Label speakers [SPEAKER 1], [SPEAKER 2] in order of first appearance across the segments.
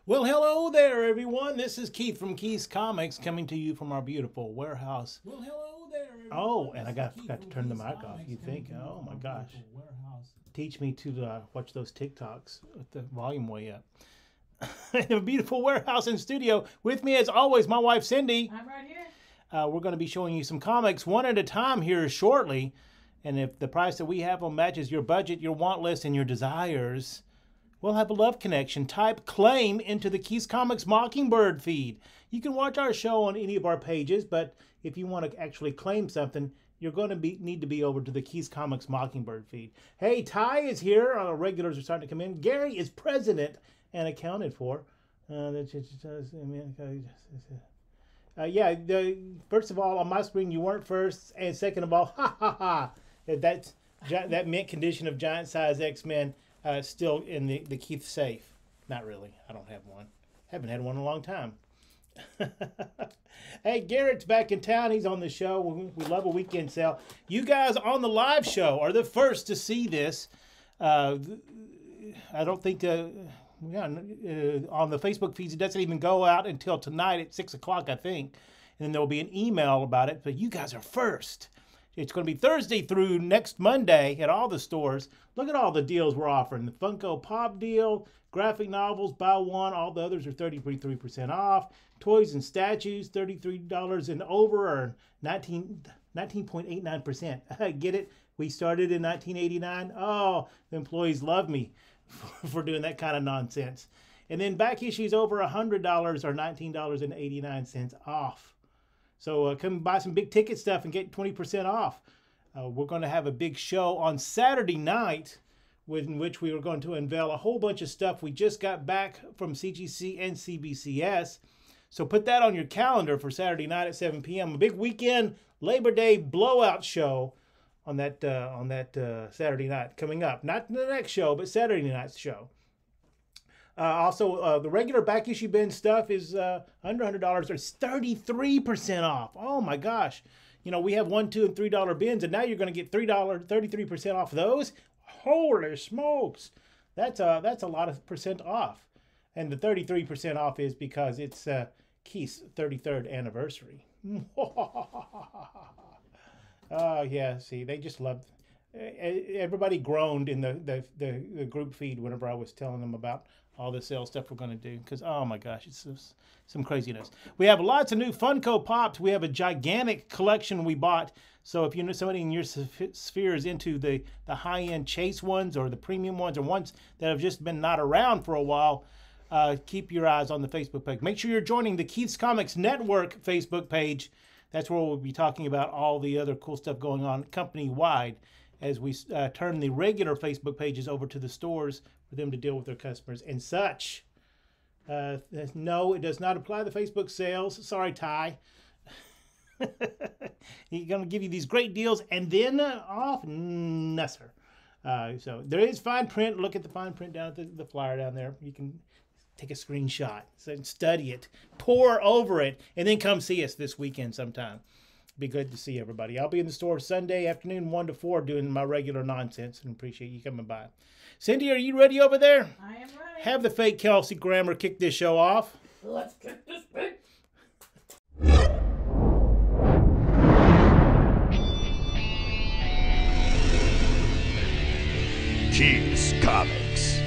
[SPEAKER 1] Well, hello there, everyone. This is Keith from Keith's Comics coming to you from our beautiful warehouse.
[SPEAKER 2] Well, hello there, everyone.
[SPEAKER 1] Oh, and I forgot to turn the mic off. You think, oh my gosh. Teach me to watch those TikToks with the volume way up. In a beautiful warehouse and studio. With me, as always, my wife, Cindy.
[SPEAKER 2] I'm right here.
[SPEAKER 1] We're going to be showing you some comics one at a time here shortly. And if the price that we have on matches your budget, your want list, and your desires, we'll have a love connection. Type claim into the Keith's Comics Mockingbird feed. You can watch our show on any of our pages, but if you want to actually claim something, you're going to need to be over to the Keith's Comics Mockingbird feed. Hey, Ty is here. Our regulars are starting to come in. Gary is president and accounted for. First of all, on my screen, you weren't first. And second of all, ha ha ha. That mint condition of giant size X-Men still in the Keith safe. Not really. I don't have one. Haven't had one in a long time. Hey, Garrett's back in town. He's on the show. We love a weekend sale. You guys on the live show are the first to see this. I don't think on the Facebook feeds it doesn't even go out until tonight at 6 o'clock, I think. And then there'll be an email about it. But you guys are first. It's going to be Thursday through next Monday at all the stores. Look at all the deals we're offering. The Funko Pop deal, graphic novels, buy one. All the others are 33% off. Toys and statues, $33 and over, or 19.89%. Get it? We started in 1989. Oh, the employees love me for doing that kind of nonsense. And then back issues over $100 or $19.89 off. So come buy some big ticket stuff and get 20% off. We're going to have a big show on Saturday night in which we are going to unveil a whole bunch of stuff we just got back from CGC and CBCS. So put that on your calendar for Saturday night at 7 p.m. A big weekend Labor Day blowout show on that Saturday night coming up. Not the next show, but Saturday night's show. Also, the regular back issue bin stuff is under $100. It's 33% off. Oh my gosh! You know, we have $1, $2, and $3 bins, and now you're going to get $33% off those. Holy smokes! That's a lot of percent off. And the 33% off is because it's Keith's 33rd anniversary. Oh yeah, see, they just love. Everybody groaned in the group feed whenever I was telling them about all the sales stuff we're going to do, because oh my gosh, it's just some craziness. We have lots of new Funko Pops. We have a gigantic collection we bought. So if you know somebody in your sphere is into the high-end chase ones or the premium ones or ones that have just been not around for a while, keep your eyes on the Facebook page. Make sure you're joining the Keith's Comics Network Facebook page. That's where we'll be talking about all the other cool stuff going on company-wide as we turn the regular Facebook pages over to the stores for them to deal with their customers and such. No, it does not apply to Facebook sales. Sorry, Ty. He's going to give you these great deals and then off? No, sir. So there is fine print. Look at the fine print down at the flyer down there. You can take a screenshot, study it, pore over it, and then come see us this weekend sometime. Be good to see everybody. I'll be in the store Sunday afternoon 1 to 4 doing my regular nonsense, and appreciate you coming by. Cindy, are you ready over there?
[SPEAKER 2] I am ready.
[SPEAKER 1] Have the fake Kelsey Grammer kick this show off.
[SPEAKER 2] Let's kick this pig.
[SPEAKER 3] Keith's Comics.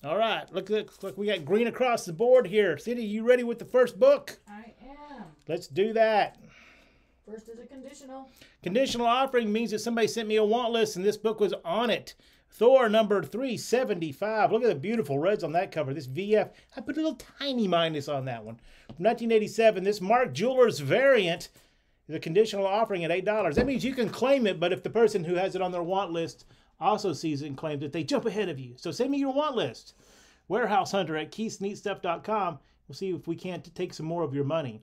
[SPEAKER 1] All right, look, we got green across the board here. Cindy, you ready with the first book?
[SPEAKER 2] I am.
[SPEAKER 1] Let's do that.
[SPEAKER 2] First is a conditional.
[SPEAKER 1] Conditional offering means that somebody sent me a want list and this book was on it. Thor number 375. Look at the beautiful reds on that cover. This VF, I put a little tiny minus on that one. From 1987, this Mark Jewelers variant is a conditional offering at $8. That means you can claim it, but if the person who has it on their want list also sees it and claims it, they jump ahead of you. So send me your want list. Warehouse Hunter at keithsneatstuff.com. We'll see if we can't take some more of your money.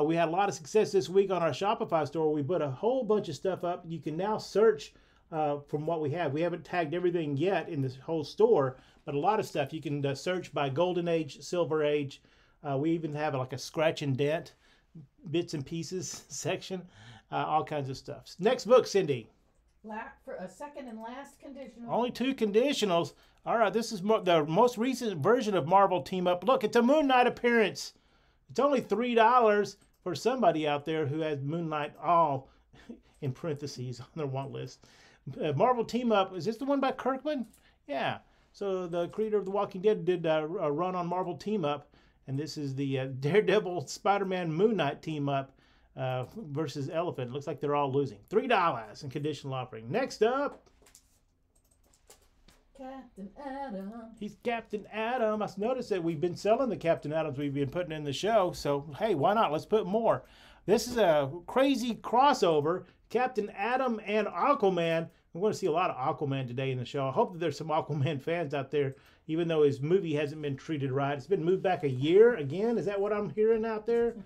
[SPEAKER 1] We had a lot of success this week on our Shopify store. We put a whole bunch of stuff up. You can now search from what we have. We haven't tagged everything yet in this whole store, but a lot of stuff you can search by Golden Age, Silver Age. We even have like a scratch and dent, bits and pieces section, all kinds of stuff. Next book, Cindy.
[SPEAKER 2] For a second and last conditional.
[SPEAKER 1] Only 2 conditionals. All right, this is the most recent version of Marvel Team Up. Look, it's a Moon Knight appearance. It's only $3 for somebody out there who has Moon Knight all in parentheses on their want list. Marvel Team Up, is this the one by Kirkman? Yeah. So the creator of The Walking Dead did a run on Marvel Team Up, and this is the Daredevil, Spider-Man, Moon Knight Team Up versus Elephant. Looks like they're all losing. $3 in conditional offering. Next up.
[SPEAKER 2] Captain Adam.
[SPEAKER 1] He's Captain Adam. I noticed that we've been selling the Captain Adams we've been putting in the show. So, hey, why not? Let's put more. This is a crazy crossover. Captain Adam and Aquaman. We're going to see a lot of Aquaman today in the show. I hope that there's some Aquaman fans out there, even though his movie hasn't been treated right. It's been moved back a year again. Is that what I'm hearing out there?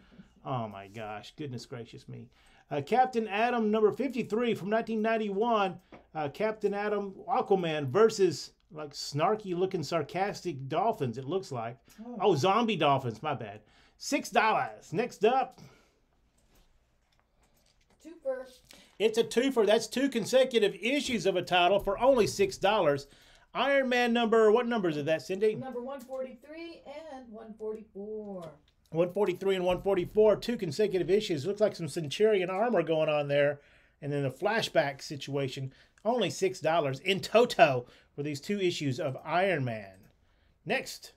[SPEAKER 1] Oh, my gosh. Goodness gracious me. Captain Adam number 53 from 1991. Captain Adam Aquaman versus like snarky looking sarcastic dolphins, it looks like. Oh, zombie dolphins, my bad. $6. Next up.
[SPEAKER 2] Twofer.
[SPEAKER 1] It's a twofer. That's 2 consecutive issues of a title for only $6. Iron Man number, what numbers is that, Cindy?
[SPEAKER 2] Number 143 and 144.
[SPEAKER 1] 143 and 144, 2 consecutive issues. Looks like some Centurion armor going on there. And then a flashback situation. Only $6 in toto for these 2 issues of Iron Man. Next.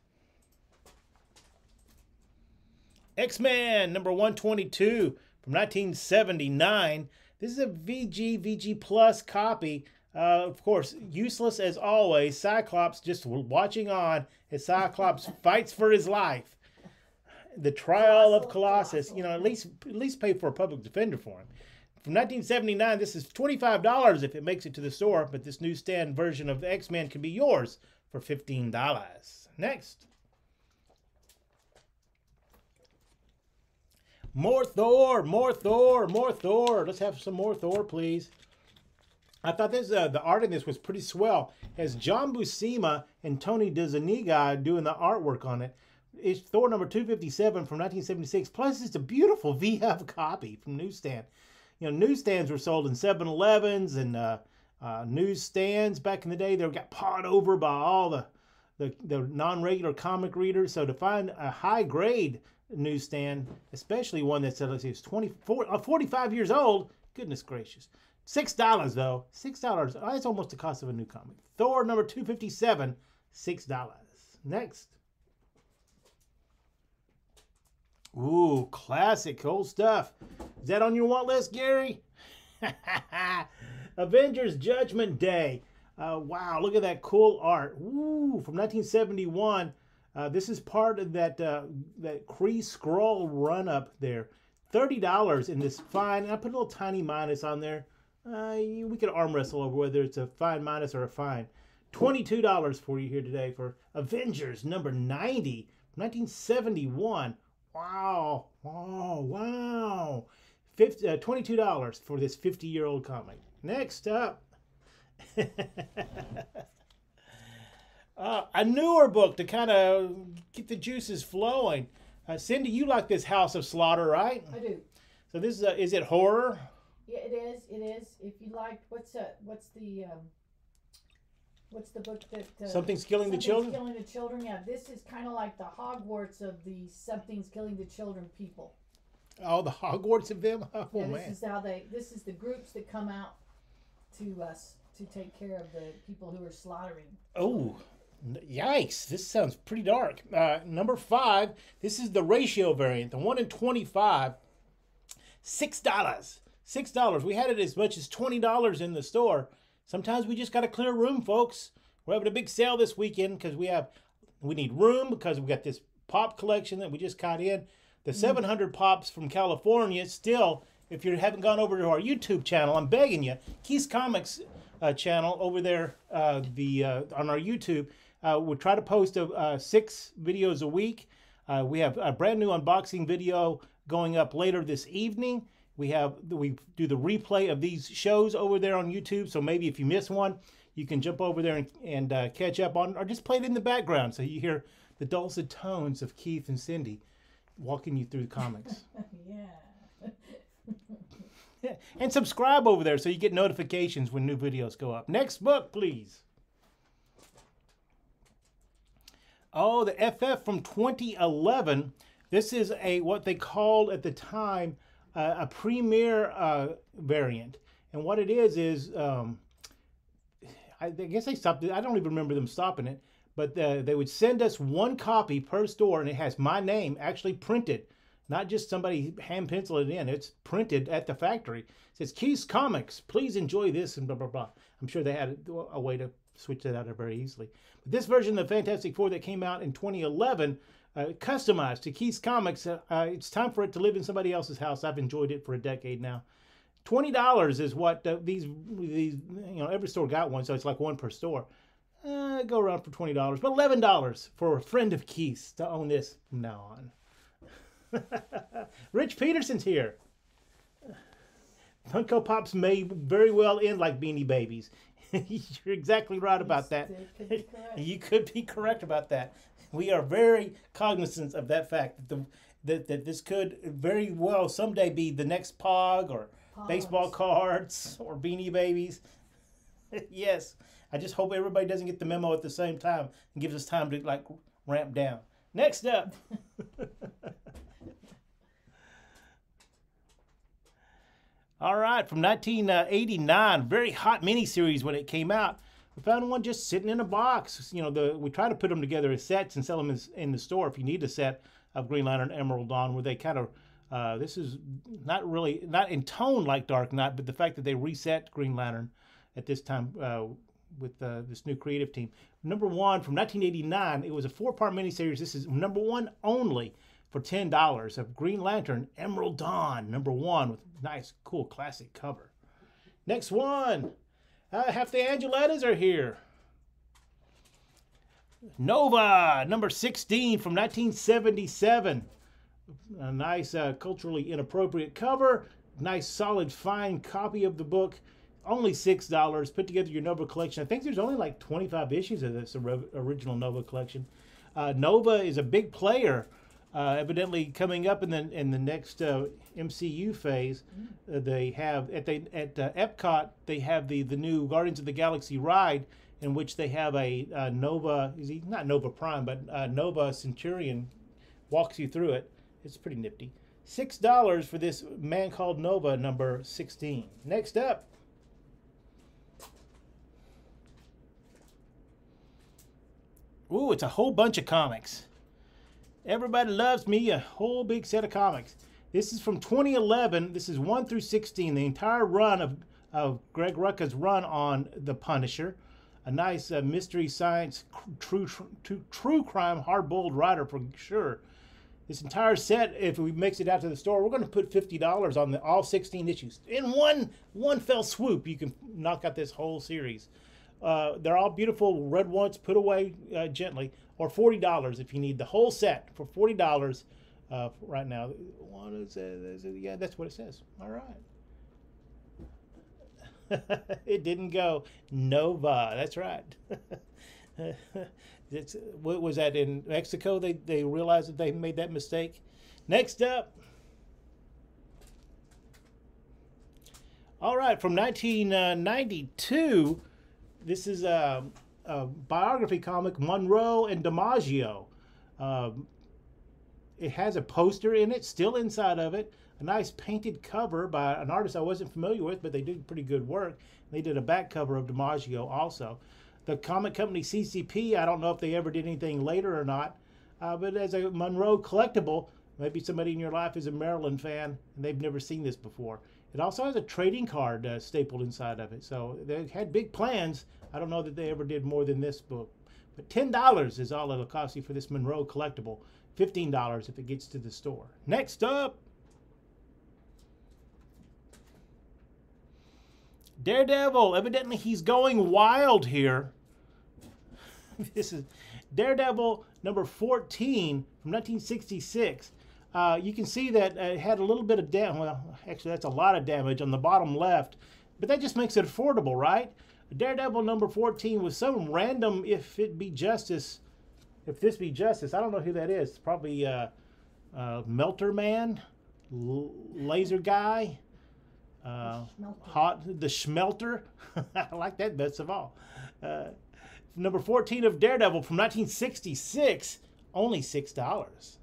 [SPEAKER 1] X-Men number 122 from 1979. This is a VG Plus copy. Of course, useless as always. Cyclops just watching on as Cyclops fights for his life. The Trial of Colossus, you know, at least pay for a public defender for him. From 1979, this is $25 if it makes it to the store, but this newsstand version of X-Men can be yours for $15. Next. More Thor, more Thor, more Thor. Let's have some more Thor, please. I thought this the art in this was pretty swell. It has John Buscema and Tony DeZuniga doing the artwork on it. It's Thor number 257 from 1976. Plus, it's a beautiful VF copy from Newsstand. You know, newsstands were sold in 7-Elevens and newsstands back in the day. They got pawed over by all the non-regular comic readers. So to find a high-grade newsstand, especially one that's 45 years old, goodness gracious. $6 though. $6. That's almost the cost of a new comic. Thor number 257, $6. Next. Ooh, classic, old stuff. Is that on your want list, Gary? Avengers Judgment Day. Wow, look at that cool art. Ooh, from 1971. This is part of that Kree Skrull run-up there. $30 in this fine. I put a little tiny minus on there. We could arm wrestle over whether it's a fine minus or a fine. $22 for you here today for Avengers number 90, 1971. Wow, wow, wow. $22 for this 50-year-old comic. Next up. A newer book to kind of get the juices flowing. Cindy, you like this House of Slaughter, right?
[SPEAKER 2] I do.
[SPEAKER 1] So this is it horror?
[SPEAKER 2] Yeah, it is. It is. If you liked, what's the book that...
[SPEAKER 1] Something's Killing the Children?
[SPEAKER 2] Killing the Children, yeah. This is kind of like the Hogwarts of the Something's Killing the Children people.
[SPEAKER 1] Oh, the Hogwarts of them? Oh,
[SPEAKER 2] yeah,
[SPEAKER 1] man.
[SPEAKER 2] This is the groups that come out to us to take care of the people who are slaughtering.
[SPEAKER 1] Oh, yikes. This sounds pretty dark. Number 5, this is the ratio variant, the 1 in 25. $6. $6. We had it as much as $20 in the store. Sometimes we just got to clear room, folks. We're having a big sale this weekend because we need room because we got this pop collection that we just got in. The 700 pops from California. Still, if you haven't gone over to our YouTube channel, I'm begging you, Keith's Comics channel over there on our YouTube. We'll try to post 6 videos a week. We have a brand new unboxing video going up later this evening. We do the replay of these shows over there on YouTube. So maybe if you miss one, you can jump over there and catch up on, or just play it in the background so you hear the dulcet tones of Keith and Cindy walking you through the comics.
[SPEAKER 2] Yeah.
[SPEAKER 1] Yeah. And subscribe over there so you get notifications when new videos go up. Next book, please. Oh, the FF from 2011. This is what they called at the time a premier variant. And what it is I guess they stopped it. I don't even remember them stopping it. But they would send us one copy per store, and it has my name actually printed. Not just somebody hand pencil it in. It's printed at the factory. It says, Keys Comics, please enjoy this, and blah, blah, blah. I'm sure they had a way to switch that out very easily. But this version of the Fantastic Four that came out in 2011, customized to Keys Comics, it's time for it to live in somebody else's house. I've enjoyed it for a decade now. $20 is what these every store got one, so it's like one per store. Go around for $20, but $11 for a friend of Keith's to own this from now on. Rich Peterson's here. Funko Pops may very well end like Beanie Babies. You're exactly right about that. You could be correct about that. We are very cognizant of that fact that this could very well someday be the next Pog or baseball cards or Beanie Babies. Yes. I just hope everybody doesn't get the memo at the same time and gives us time to like ramp down. Next up. All right, from 1989, very hot miniseries when it came out. We found one just sitting in a box. We try to put them together as sets and sell them in the store if you need a set of Green Lantern, Emerald Dawn, where they kind of, this is not in tone like Dark Knight, but the fact that they reset Green Lantern at this time with this new creative team. Number one from 1989, it was a 4-part miniseries. This is number one only for $10 of Green Lantern Emerald Dawn, number one, with nice, cool, classic cover. Next one. Half the Angelettas are here. Nova, number 16 from 1977. A nice, culturally inappropriate cover. Nice, solid, fine copy of the book. Only $6. Put together your Nova collection. I think there's only like 25 issues of this original Nova collection. Nova is a big player, evidently coming up in the next MCU phase. They have at Epcot they have the new Guardians of the Galaxy ride, in which they have a Nova. Not Nova Prime, but Nova Centurion walks you through it. It's pretty nifty. $6 for this Man Called Nova number 16. Next up. Ooh, it's a whole bunch of comics. Everybody loves me, a whole big set of comics. This is from 2011. This is 1 through 16, the entire run of Greg Rucka's run on The Punisher. A nice mystery science, true crime, hard-boiled writer for sure. This entire set, if we mix it out to the store, we're going to put $50 on all 16 issues. In one fell swoop, you can knock out this whole series. They're all beautiful red ones, put away gently, or $40 if you need the whole set for $40 right now. Yeah, that's what it says. All right. It didn't go Nova. That's right. What was that in Mexico? They realized that they made that mistake. Next up. All right, from 1992. This is a biography comic, Monroe and DiMaggio. It has a poster in it, still inside of it. A nice painted cover by an artist I wasn't familiar with, but they did pretty good work. They did a back cover of DiMaggio also. The comic company CCP, I don't know if they ever did anything later or not, but as a Monroe collectible, maybe somebody in your life is a Maryland fan and they've never seen this before. It also has a trading card stapled inside of it. So they had big plans. I don't know that they ever did more than this book. But $10 is all it'll cost you for this Monroe collectible. $15 if it gets to the store. Next up. Daredevil. Evidently he's going wild here. This is Daredevil number 14 from 1966. You can see that it had a little bit of damage. Well, actually, that's a lot of damage on the bottom left. But that just makes it affordable, right? Daredevil number 14 was some random If This Be Justice. I don't know who that is. It's probably Melter Man, Laser Guy, the Schmelter. I like that best of all. Number 14 of Daredevil from 1966, only $6.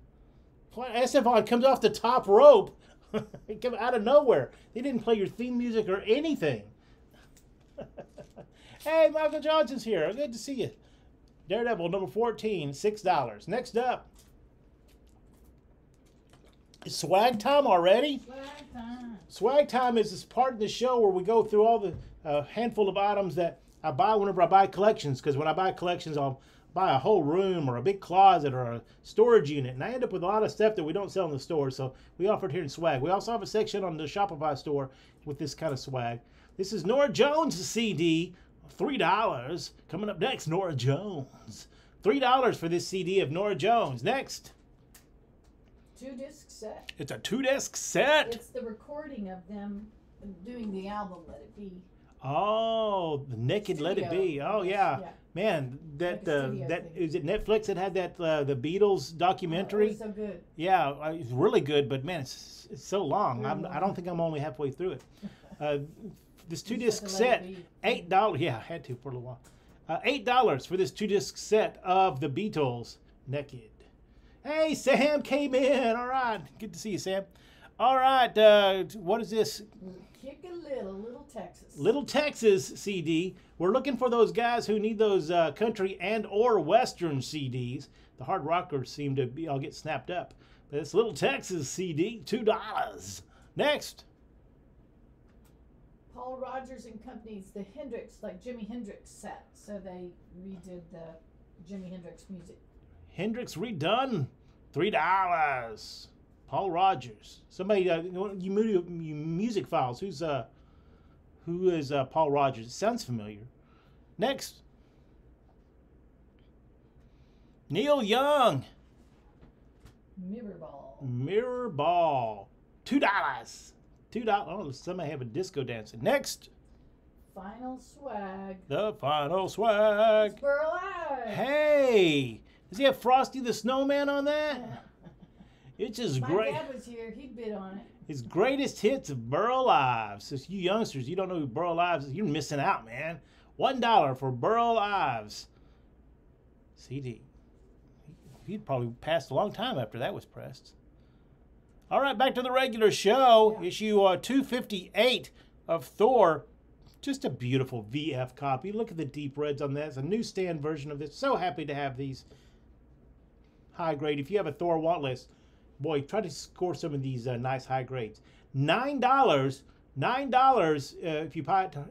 [SPEAKER 1] SFON comes off the top rope. It came out of nowhere. They didn't play your theme music or anything. Hey, Michael Johnson's here. Good to see you. Daredevil, number 14, $6. Next up, is Swag Time already?
[SPEAKER 2] Swag time.
[SPEAKER 1] Swag Time is this part of the show where we go through all the handful of items that I buy whenever I buy collections. Because when I buy collections, I'll buy a whole room or a big closet or a storage unit. And I end up with a lot of stuff that we don't sell in the store. So we offer it here in Swag. We also have a section on the Shopify store with this kind of swag. This is Nora Jones' CD, $3. Coming up next, Nora Jones. $3 for this CD of Nora Jones. Next.
[SPEAKER 2] 2-disc set.
[SPEAKER 1] It's a 2-disc set.
[SPEAKER 2] It's the recording of them doing the album Let It Be.
[SPEAKER 1] Oh, the Naked Let It Be. Oh yeah, man. That is it. Netflix that had that the Beatles documentary.
[SPEAKER 2] Oh, it was so good.
[SPEAKER 1] Yeah, it's really good. But man, it's so long. I don't think I'm only halfway through it. This 2-disc set, $8. Yeah, I had to for a little while. $8 for this 2-disc set of the Beatles, Naked. Hey, Sam came in. All right, good to see you, Sam. All right, what is this?
[SPEAKER 2] Kick a Little Texas.
[SPEAKER 1] Little Texas CD. We're looking for those guys who need those country and or Western CDs. The hard rockers seem to be all get snapped up. But it's Little Texas CD, $2. Next.
[SPEAKER 2] Paul Rogers and Company's the Hendrix, like Jimi Hendrix set. So they redid the Jimi Hendrix music.
[SPEAKER 1] Hendrix redone, $3. Paul Rogers. Somebody, you music files. Who is Paul Rogers? It sounds familiar. Next, Neil Young.
[SPEAKER 2] Mirror Ball.
[SPEAKER 1] Mirror Ball, $2. $2. Oh, somebody have a disco dancing. Next,
[SPEAKER 2] Final Swag.
[SPEAKER 1] the Final Swag.
[SPEAKER 2] It's Burl Ives.
[SPEAKER 1] Hey, does he have Frosty the Snowman on that? It's just great.
[SPEAKER 2] My dad was here. He bid on it.
[SPEAKER 1] His greatest hits of Burl Ives. So you youngsters, you don't know who Burl Ives is, you're missing out, man. $1 for Burl Ives CD. He'd probably passed a long time after that was pressed. All right, back to the regular show. Yeah. Issue 258 of Thor. Just a beautiful VF copy. Look at the deep reds on that. It's a newsstand version of this. So happy to have these high grade. If you have a Thor want list, boy, try to score some of these nice high grades. $9, $9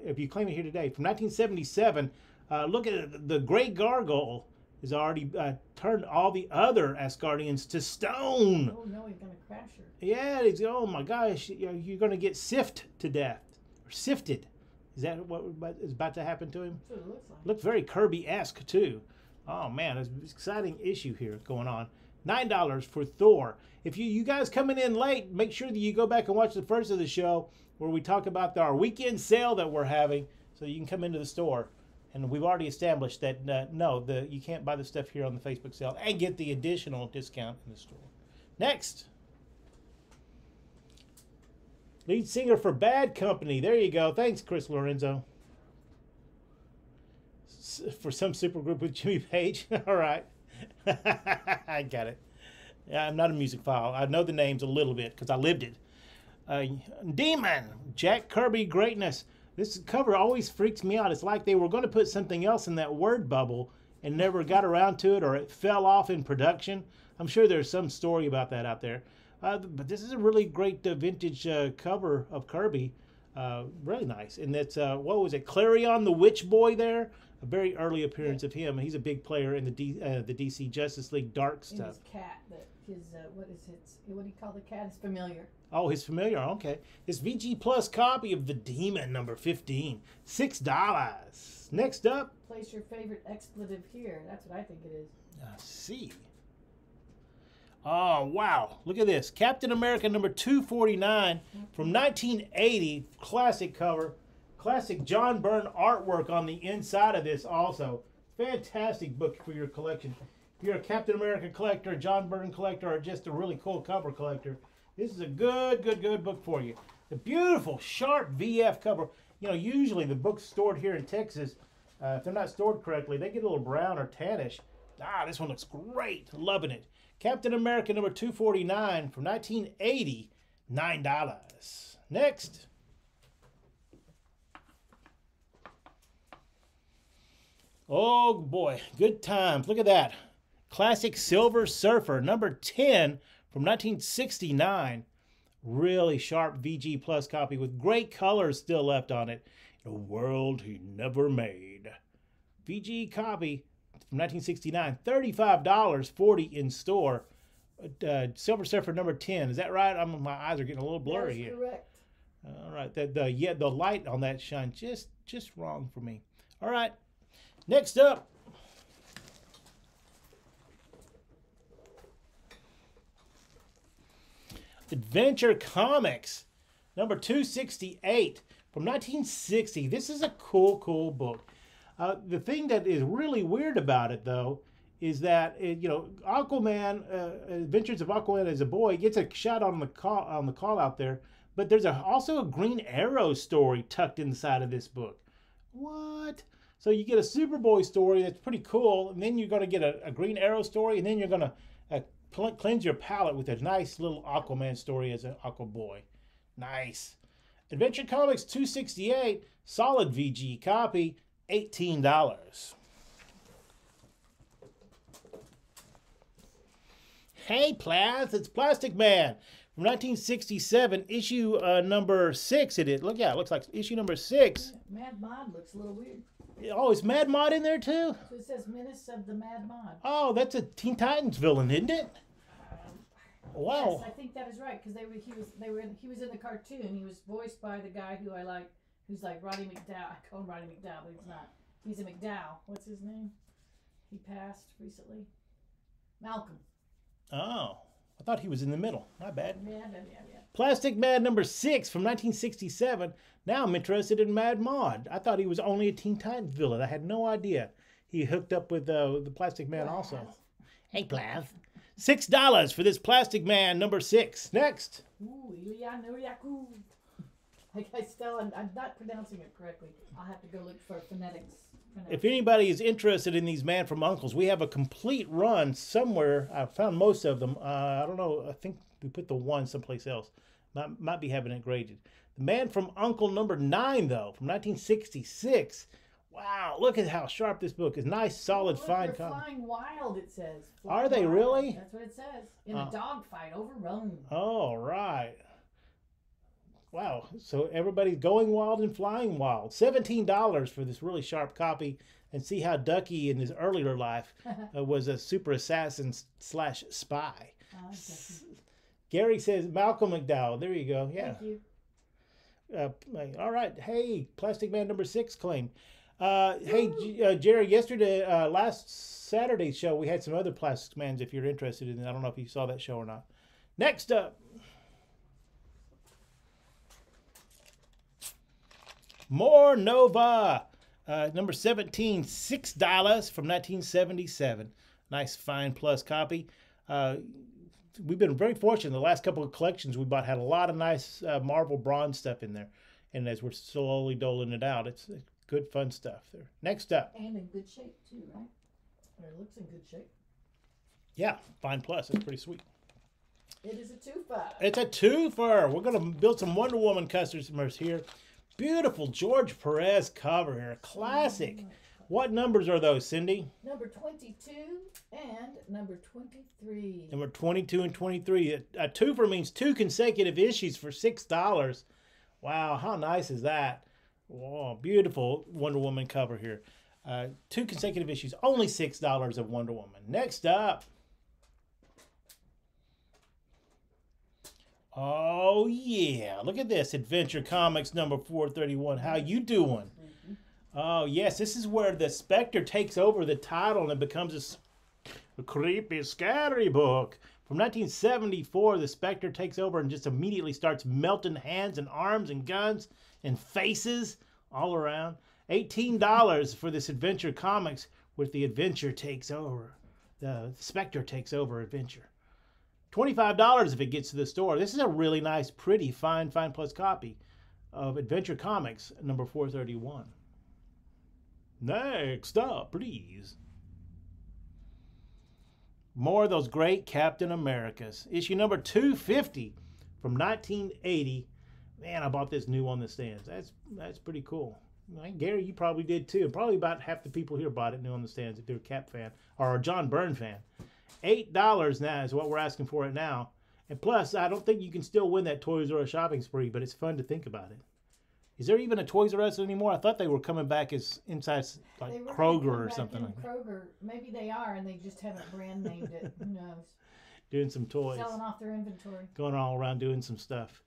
[SPEAKER 1] if you claim it here today. From 1977, look at it. The Gray Gargoyle has already turned all the other Asgardians to stone.
[SPEAKER 2] Oh no, he's gonna crash her.
[SPEAKER 1] Yeah, it's, oh my gosh, you're gonna get sifted to death. Or sifted. Is that what is about to happen to him?
[SPEAKER 2] That's what it looks like.
[SPEAKER 1] Look very Kirby-esque too. Oh man, there's an exciting issue here going on. $9 for Thor. If you guys coming in late, make sure that you go back and watch the first of the show where we talk about our weekend sale that we're having, so you can come into the store. And we've already established that you can't buy the stuff here on the Facebook sale and get the additional discount in the store. Next, lead singer for Bad Company. There you go. Thanks, Chris Lorenzo. For some supergroup with Jimmy Page. All right. I got it. I'm not a music file. I know the names a little bit because I lived it. Demon, Jack Kirby greatness. This cover always freaks me out. It's like they were going to put something else in that word bubble and never got around to it, or it fell off in production. I'm sure there's some story about that out there. But this is a really great vintage cover of Kirby. Really nice. And that's, what was it, Clarion the Witch Boy there? A very early appearance of him. He's a big player in the DC Justice League Dark stuff.
[SPEAKER 2] And his cat, what do you call the cat? His Familiar.
[SPEAKER 1] Oh, his Familiar, okay. His VG Plus copy of The Demon, number 15, $6. Next up.
[SPEAKER 2] Place your favorite expletive here. That's what I think it is.
[SPEAKER 1] See. Oh, wow. Look at this. Captain America number 249 from 1980. Classic cover. Classic John Byrne artwork on the inside of this also. Fantastic book for your collection. If you're a Captain America collector, a John Byrne collector, or just a really cool cover collector, this is a good book for you. The beautiful, sharp VF cover. You know, usually the books stored here in Texas, If they're not stored correctly, they get a little brown or tannish. Ah, this one looks great. Loving it. Captain America number 249 from 1980, $9. Next. Oh boy, good times. Look at that. Classic Silver Surfer number 10 from 1969. Really sharp VG Plus copy with great colors still left on it. A world he never made. VG copy from 1969, $35, $40 in store. Silver Surfer number 10. Is that right? My eyes are getting a little blurry here.
[SPEAKER 2] Correct.
[SPEAKER 1] All right. The light on that shines just wrong for me. All right. Next up. Adventure Comics number 268 from 1960. This is a cool book. The thing that is really weird about it, though, is that Aquaman, Adventures of Aquaman as a boy, gets a shot on the call out there, but there's also a Green Arrow story tucked inside of this book. What? So you get a Superboy story that's pretty cool, and then you're going to get a Green Arrow story, and then you're going to cleanse your palate with a nice little Aquaman story as an Aquaboy. Nice. Adventure Comics 268, solid VG copy, $18. Hey, Plaz, it's Plastic Man from 1967, issue number 6 it is. Look out, it looks like issue number 6.
[SPEAKER 2] Mad Mod looks a little weird.
[SPEAKER 1] Oh, is Mad Mod in there too?
[SPEAKER 2] So it says Menace of the Mad Mod.
[SPEAKER 1] Oh, that's a Teen Titans villain, isn't it? Wow.
[SPEAKER 2] Yes, I think that is right because he was in the cartoon. He was voiced by the guy who I like, who's like Roddy McDowell. I call him Roddy McDowell, but he's not. He's a McDowell. What's his name? He passed recently. Malcolm.
[SPEAKER 1] Oh, I thought he was in the middle. My bad.
[SPEAKER 2] Yeah.
[SPEAKER 1] Plastic Man number 6 from 1967. Now I'm interested in Mad Mod. I thought he was only a Teen Titans villain. I had no idea he hooked up with the Plastic Man also. Hey, Plaz. $6 for this Plastic Man number 6. Next.
[SPEAKER 2] Ooh, Ilianoyaku. I'm not pronouncing it correctly. I'll have to go look for phonetics.
[SPEAKER 1] If anybody is interested in these Man from Uncles, we have a complete run somewhere. I found most of them. I don't know. I think we put the one someplace else. Might be having it graded. The Man from Uncle number 9, though, from 1966. Wow, look at how sharp this book is. Nice, solid, fine
[SPEAKER 2] copy. Flying wild, it says.
[SPEAKER 1] Are they really?
[SPEAKER 2] That's what it says. In a dogfight over Rome.
[SPEAKER 1] Oh, right. Wow, so everybody's going wild and flying wild. $17 for this really sharp copy. And see how Ducky in his earlier life was a super assassin / spy. Gary says Malcolm McDowell. There you go. Yeah.
[SPEAKER 2] Thank you.
[SPEAKER 1] All right. Hey, Plastic Man number 6 claim. Hey, Jerry, yesterday, last Saturday's show, we had some other Plastic Mans if you're interested in it. I don't know if you saw that show or not. Next up. More Nova. Number 17, $6 from 1977. Nice, fine plus copy. We've been very fortunate. The last couple of collections we bought had a lot of nice Marvel bronze stuff in there. And as we're slowly doling it out, it's good, fun stuff there. Next up.
[SPEAKER 2] And in good shape, too, right? Or it looks in good shape.
[SPEAKER 1] Yeah, fine plus. It's pretty sweet.
[SPEAKER 2] It is a twofer.
[SPEAKER 1] It's a twofer. We're going to build some Wonder Woman customers here. Beautiful George Perez cover here. Classic. What numbers are those, Cindy?
[SPEAKER 2] Number 22 and number 23.
[SPEAKER 1] Number 22 and 23. A twofer means 2 consecutive issues for $6. Wow, how nice is that? Wow, beautiful Wonder Woman cover here. 2 consecutive issues, only $6 of Wonder Woman. Next up. Oh, yeah. Look at this. Adventure Comics number 431. How you doing? Oh, yes. This is where the Spectre takes over the title and it becomes a creepy, scary book. From 1974, the Spectre takes over and just immediately starts melting hands and arms and guns and faces all around. $18 for this Adventure Comics with the Adventure takes over. The Spectre takes over Adventure. $25 if it gets to the store. This is a really nice, pretty, fine plus copy of Adventure Comics number 431. Next up, please. More of those great Captain Americas. Issue number 250 from 1980. Man, I bought this new on the stands. That's pretty cool. Gary, you probably did too. Probably about half the people here bought it new on the stands if they're a Cap fan or a John Byrne fan. $8 now is what we're asking for it now. And plus, I don't think you can still win that Toys R Us shopping spree, but it's fun to think about it. Is there even a Toys R Us anymore? I thought they were coming back as inside like Kroger or something like that.
[SPEAKER 2] Kroger. Maybe they are, and they just haven't brand named it. Who knows?
[SPEAKER 1] Doing some toys.
[SPEAKER 2] Selling off their inventory.
[SPEAKER 1] Going all around doing some stuff.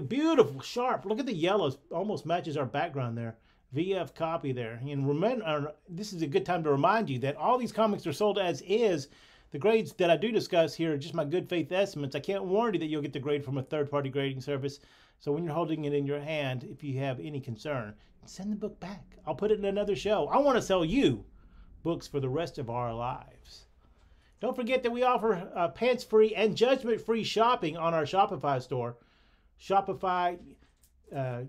[SPEAKER 1] Beautiful, sharp. Look at the yellows. Almost matches our background there. VF copy there. And remember, this is a good time to remind you that all these comics are sold as is. The grades that I do discuss here are just my good faith estimates. I can't warranty that you'll get the grade from a third-party grading service. So when you're holding it in your hand, if you have any concern, send the book back. I'll put it in another show. I want to sell you books for the rest of our lives. Don't forget that we offer pants-free and judgment-free shopping on our Shopify store. Shopify,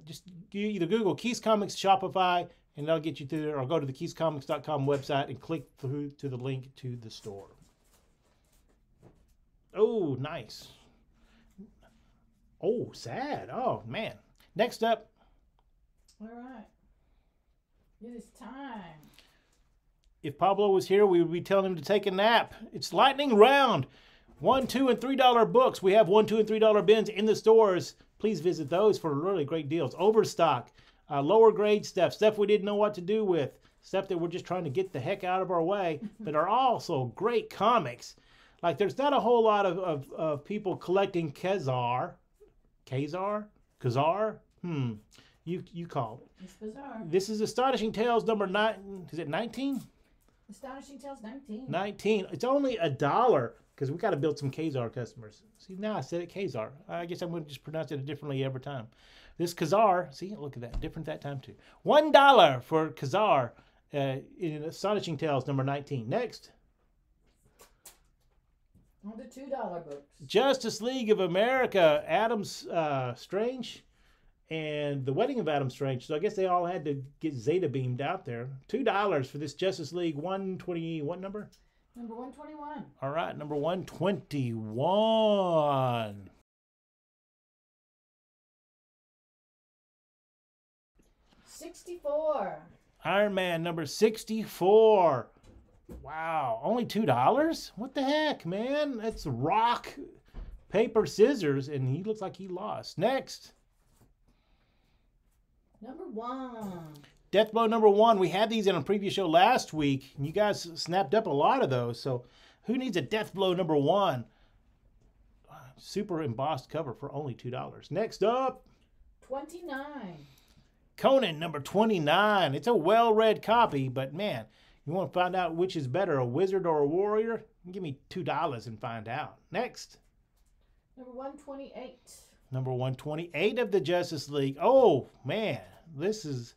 [SPEAKER 1] just either Google Keys Comics Shopify, and that'll get you to there, or go to the keyscomics.com website and click through to the link to the store. Oh, nice. Oh, sad. Oh, man. Next up.
[SPEAKER 2] All right. It is time.
[SPEAKER 1] If Pablo was here, we would be telling him to take a nap. It's lightning round. $1, $2, and $3 books. We have $1, $2, and $3 bins in the stores. Please visit those for really great deals. Overstock, lower grade stuff we didn't know what to do with, stuff that we're just trying to get the heck out of our way, but are also great comics. Like there's not a whole lot of people collecting Kazar. You call it.
[SPEAKER 2] It's bizarre.
[SPEAKER 1] This is Astonishing Tales number 9. Is it 19?
[SPEAKER 2] Astonishing Tales 19.
[SPEAKER 1] 19. It's only $1 because we got to build some Kazar customers. See, now I said it Kazar. I guess I'm going to just pronounce it differently every time. This Kazar, see, look at that. Different that time too. $1 for Kazar in Astonishing Tales number 19. Next.
[SPEAKER 2] On the $2 books.
[SPEAKER 1] Justice League of America, Adam's Strange, and The Wedding of Adam Strange. So I guess they all had to get Zeta beamed out there. $2 for this Justice League 120, what number?
[SPEAKER 2] Number 121.
[SPEAKER 1] All right, number 121.
[SPEAKER 2] $64.
[SPEAKER 1] Iron Man number 64. Wow, only $2? What the heck, man? That's rock, paper, scissors, and he looks like he lost. Next.
[SPEAKER 2] Number 1.
[SPEAKER 1] Deathblow number 1. We had these in a previous show last week, and you guys snapped up a lot of those. So who needs a Deathblow number 1? Super embossed cover for only $2. Next up.
[SPEAKER 2] 29.
[SPEAKER 1] Conan number 29. It's a well-read copy, but man, you want to find out which is better, a wizard or a warrior? Give me $2 and find out. Next.
[SPEAKER 2] Number 128.
[SPEAKER 1] Number 128 of the Justice League. Oh, man. This is...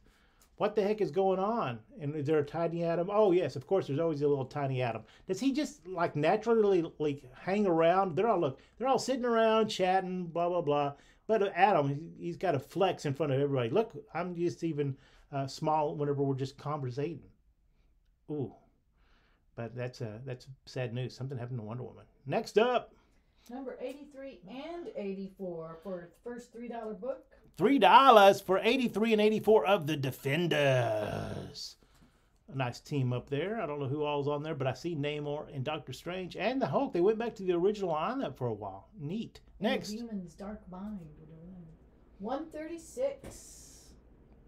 [SPEAKER 1] What the heck is going on? And is there a Tiny Atom? Oh, yes, of course, there's always a little Tiny Atom. Does he just, like, naturally, like, hang around? They're all sitting around, chatting, blah, blah, blah. But Adam, he's got a flex in front of everybody. Look, I'm just even small whenever we're just conversating. Ooh, but that's sad news. Something happened to Wonder Woman. Next up.
[SPEAKER 2] Number 83 and 84 for the first $3 book.
[SPEAKER 1] $3 for 83 and 84 of the Defenders. A nice team up there. I don't know who all's on there, but I see Namor and Doctor Strange and the Hulk. They went back to the original lineup for a while. Neat. Next.
[SPEAKER 2] Demon's Dark Mind. 136.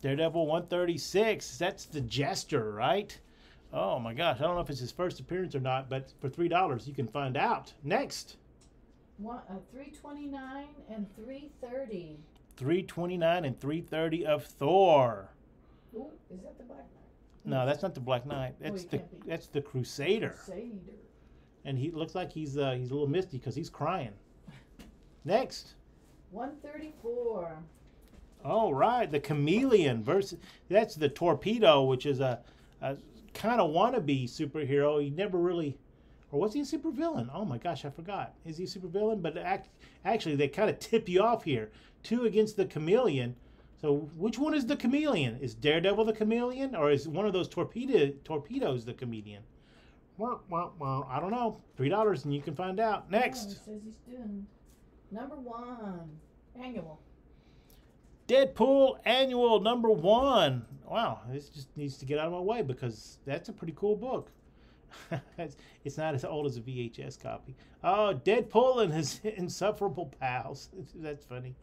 [SPEAKER 1] Daredevil 136. That's the Jester, right? Oh my gosh, I don't know if it's his first appearance or not, but for $3 you can find out. Next.
[SPEAKER 2] 329 and 330.
[SPEAKER 1] 329 and 330 of Thor.
[SPEAKER 2] Ooh, is that the Black Knight?
[SPEAKER 1] No, that's not the Black Knight. That's the Crusader. And he looks like he's a little misty because he's crying. Next.
[SPEAKER 2] 134.
[SPEAKER 1] All right, the Chameleon versus that's the Torpedo, which is a kind of wannabe superhero. He never really, or was he a supervillain? Oh my gosh, I forgot. Is he a supervillain? But actually, they kind of tip you off here. 2 against the Chameleon. So which one is the chameleon? Is Daredevil the chameleon, or is one of those torpedoes the comedian? Well, I don't know. $3 and you can find out. Next.
[SPEAKER 2] He says he's doing #1 annual.
[SPEAKER 1] Deadpool Annual #1. Wow, this just needs to get out of my way because that's a pretty cool book. It's not as old as a VHS copy. Oh, Deadpool and his insufferable pals. That's funny.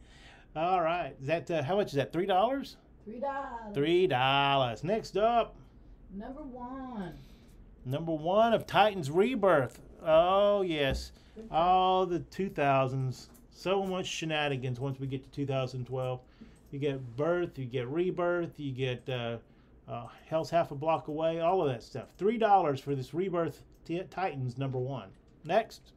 [SPEAKER 1] All right. Is that how much is that? $3?
[SPEAKER 2] $3.
[SPEAKER 1] $3. Next up.
[SPEAKER 2] #1.
[SPEAKER 1] #1 of Titans Rebirth. Oh, yes. Oh, the 2000s. So much shenanigans once we get to 2012. You get Birth, you get Rebirth, you get Hell's Half a Block Away, all of that stuff. $3 for this Rebirth Titans #1. Next.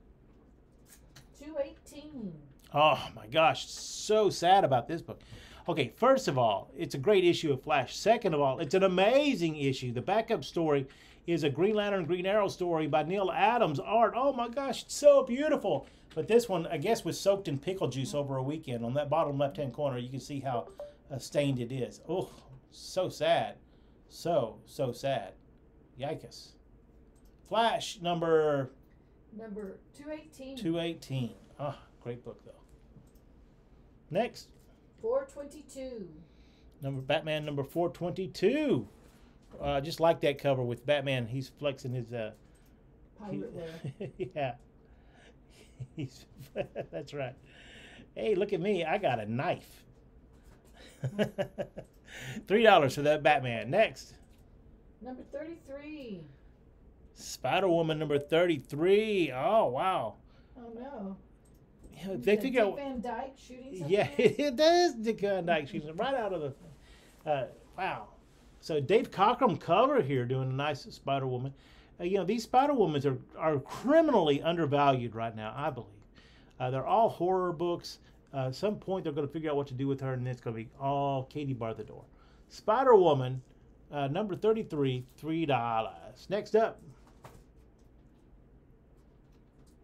[SPEAKER 2] 218.
[SPEAKER 1] Oh, my gosh. So sad about this book. Okay, first of all, it's a great issue of Flash. Second of all, it's an amazing issue. The backup story is a Green Lantern, Green Arrow story by Neil Adams. Art, oh my gosh, it's so beautiful. But this one, I guess, was soaked in pickle juice over a weekend. On that bottom left-hand corner, you can see how stained it is. Oh, so sad. So sad. Yikes. Flash number
[SPEAKER 2] 218.
[SPEAKER 1] 218. Ah, great book, though. Next.
[SPEAKER 2] 422.
[SPEAKER 1] Batman number 422. Just like that cover with Batman. He's flexing his
[SPEAKER 2] Pirate wear.
[SPEAKER 1] yeah. That's right. Hey, look at me. I got a knife. $3 for that Batman. Next.
[SPEAKER 2] Number 33.
[SPEAKER 1] Spider-Woman number 33. Oh, wow.
[SPEAKER 2] Oh, no.
[SPEAKER 1] Yeah, they figure out.
[SPEAKER 2] Van Dyke shooting something?
[SPEAKER 1] Yeah, it does. Dick Van Dyke shooting right out of the. Wow. So Dave Cockrum cover here doing a nice Spider-Woman. These Spider-Womans are criminally undervalued right now, I believe. They're all horror books. At some point, they're going to figure out what to do with her, and it's going to be all Katie bar the door. Spider-Woman, number 33, $3. Next up.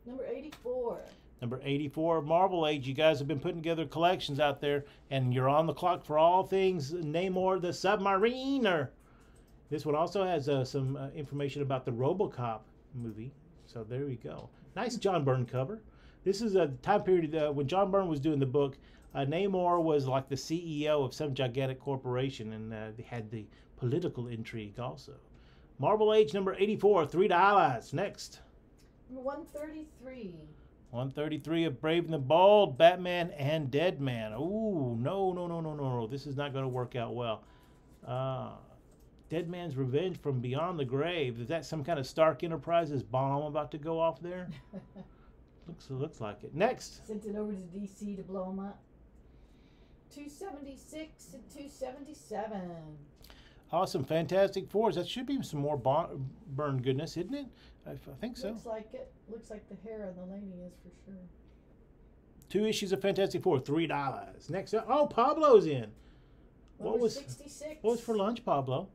[SPEAKER 2] Number 84.
[SPEAKER 1] Number 84, Marvel Age. You guys have been putting together collections out there, and you're on the clock for all things Namor the Submariner. This one also has some information about the RoboCop movie. So there we go. Nice John Byrne cover. This is a time period when John Byrne was doing the book. Namor was like the CEO of some gigantic corporation, and they had the political intrigue also. Marvel Age number 84, $3. Next.
[SPEAKER 2] 133.
[SPEAKER 1] 133 of Brave and the Bold, Batman and Deadman. Ooh, no. This is not going to work out well. Deadman's Revenge from Beyond the Grave. Is that some kind of Stark Enterprises bomb about to go off there? Looks like it. Next.
[SPEAKER 2] Sent it over to DC to blow them up. 276 and 277.
[SPEAKER 1] Awesome. Fantastic Fours. That should be some more Byrne goodness, isn't it? I think so.
[SPEAKER 2] Looks like it. Looks like the hair on the lady is for sure.
[SPEAKER 1] 2 issues of Fantastic Four, $3. Next up. Oh, Pablo's in.
[SPEAKER 2] What was 66?
[SPEAKER 1] What was for lunch, Pablo?